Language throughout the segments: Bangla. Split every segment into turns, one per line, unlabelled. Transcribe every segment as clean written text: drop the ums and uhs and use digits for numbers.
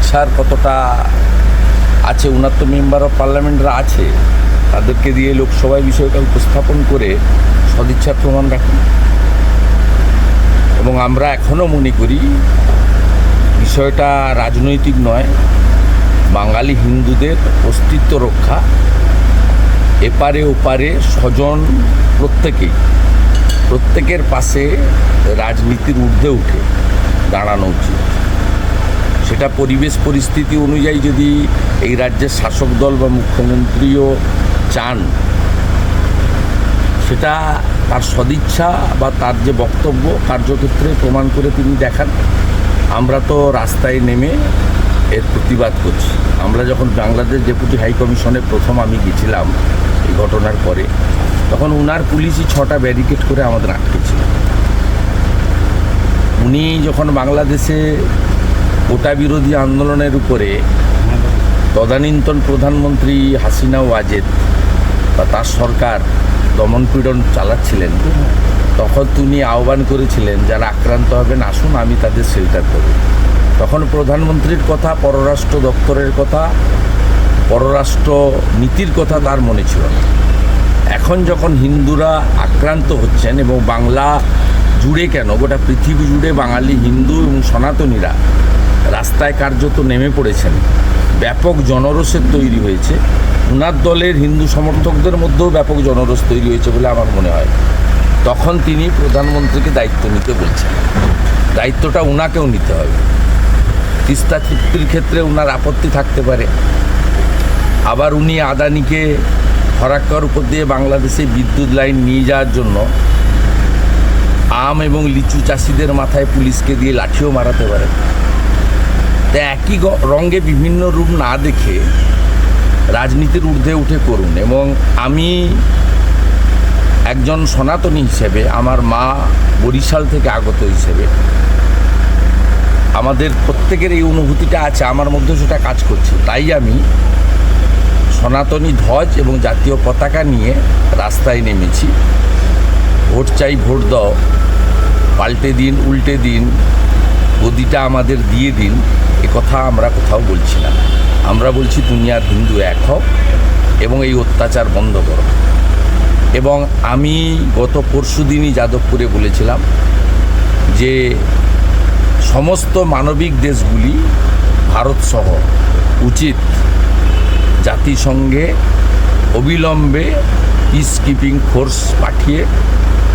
সদিচ্ছার কতটা আছে, ওনার তো মেম্বার অফ পার্লামেন্টরা আছে, তাদেরকে দিয়ে লোকসভায় বিষয়টা উপস্থাপন করে সদিচ্ছার প্রমাণ রাখুন। এবং আমরা এখনও মনে করি বিষয়টা রাজনৈতিক নয়, বাঙালি হিন্দুদের অস্তিত্ব রক্ষা, এপারে ওপারে স্বজন প্রত্যেকের পাশে রাজনীতির ঊর্ধ্বে উঠে দাঁড়ানো উচিত। সেটা পরিবেশ পরিস্থিতি অনুযায়ী যদি এই রাজ্যের শাসক দল বা মুখ্যমন্ত্রীও চান, সেটা তার সদিচ্ছা বা তার যে বক্তব্য কার্যক্ষেত্রে প্রমাণ করে তিনি দেখান। আমরা তো রাস্তায় নেমে এর প্রতিবাদ করছি। আমরা যখন বাংলাদেশ ডেপুটি হাই কমিশনে প্রথম আমি গেছিলাম এই ঘটনার পরে, তখন উনার পুলিশই 6টা ব্যারিকেড করে আমাদের আটকেছিল। উনি যখন বাংলাদেশে কোটা বিরোধী আন্দোলনের উপরে তদানীন্তন প্রধানমন্ত্রী হাসিনা ওয়াজেদ বা তার সরকার দমনপীড়ন চালাচ্ছিলেন, তখন তিনি আহ্বান করেছিলেন যারা আক্রান্ত হবেন আসুন, আমি তাদের শেল্টার করব। তখন প্রধানমন্ত্রীর কথা, পররাষ্ট্র দপ্তরের কথা, পররাষ্ট্র নীতির কথা তার মনে ছিল না। এখন যখন হিন্দুরা আক্রান্ত হচ্ছেন এবং বাংলা জুড়ে কেন গোটা পৃথিবী জুড়ে বাঙালি হিন্দু এবং সনাতনীরা রাস্তায় কার্যত নেমে পড়েছেন, ব্যাপক জনরোষের তৈরি হয়েছে, ওনার দলের হিন্দু সমর্থকদের মধ্যেও ব্যাপক জনরোষ তৈরি হয়েছে বলে আমার মনে হয়, তখন তিনি প্রধানমন্ত্রীকে দায়িত্ব নিতে বলছেন। দায়িত্বটা ওনাকেও নিতে হবে। তিস্তা চুক্তির ক্ষেত্রে ওনার আপত্তি থাকতে পারে, আবার উনি আদানিকে ফরাক্কার উপর দিয়ে বাংলাদেশে বিদ্যুৎ লাইন নিয়ে যাওয়ার জন্য আম এবং লিচু চাষিদের মাথায় পুলিশকে দিয়ে লাঠিও মারাতে পারে। তাই একই রঙে বিভিন্ন রূপ না দেখে রাজনীতির ঊর্ধ্বে উঠে করুন। এবং আমি একজন সনাতনী হিসেবে, আমার মা বরিশাল থেকে আগত হিসেবে, আমাদের প্রত্যেকের এই অনুভূতিটা আছে, আমার মধ্যে সেটা কাজ করছে। তাই আমি সনাতনী ধ্বজ এবং জাতীয় পতাকা নিয়ে রাস্তায় নেমেছি। ভোট চাই, ভোট দাও, পাল্টে দিন, উল্টে দিন, গদিটা আমাদের দিয়ে দিন, এ কথা আমরা কোথাও বলছি না। আমরা বলছি দুনিয়ার হিন্দু এক হোক এবং এই অত্যাচার বন্ধ করো। এবং আমি গত পরশুদিনই যাদবপুরে বলেছিলাম যে সমস্ত মানবিক দেশগুলি ভারতসহ উচিত জাতিসংঘে অবিলম্বে পিস কিপিং ফোর্স পাঠিয়ে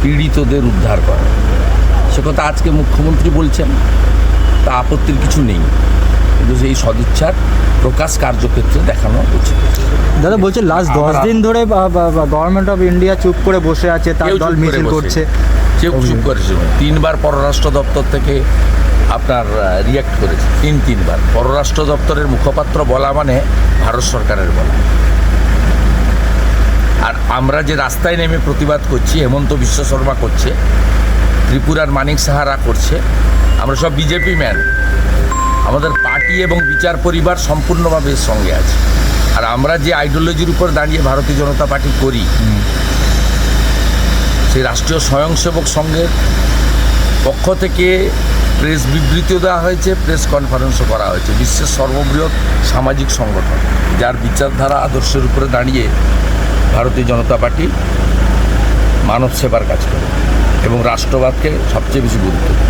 পীড়িতদের উদ্ধার করে। সে কথা আজকে মুখ্যমন্ত্রী বলছেন, তা আপত্তির কিছু নেই, কিন্তু সেই সদিচ্ছার প্রকাশ কার্যক্ষেত্রে দেখানো উচিত।
দাদা বলছে লাস্ট 10 দিন ধরে গভর্নমেন্ট অফ ইন্ডিয়া চুপ করে বসে আছে, তার দল মিছিল করছে।
চুপ করেছে, 3বার পররাষ্ট্র দপ্তর থেকে আপনার রিয়াক্ট করেছে, 3বার পররাষ্ট্র দপ্তরের মুখপাত্র বলা মানে ভারত সরকারের বলা। আর আমরা যে রাস্তায় নেমে প্রতিবাদ করছি, হেমন্ত বিশ্ব শর্মা করছে, ত্রিপুরার মানিক সাহারা করছে, আমরা সব বিজেপি ম্যান। আমাদের পার্টি এবং বিচার পরিবার সম্পূর্ণভাবে এর সঙ্গে আছে। আর আমরা যে আইডিওলজির উপর দাঁড়িয়ে ভারতীয় জনতা পার্টি করি, সেই রাষ্ট্রীয় স্বয়ংসেবক সংঘের পক্ষ থেকে প্রেস বিবৃতিও দেওয়া হয়েছে, প্রেস কনফারেন্সও করা হয়েছে। বিশ্বের সর্ববৃহৎ সামাজিক সংগঠন, যার বিচারধারা আদর্শের উপরে দাঁড়িয়ে ভারতীয় জনতা পার্টি মানব সেবার কাজ করে এবং রাষ্ট্রবাদকে সবচেয়ে বেশি গুরুত্ব দেয়।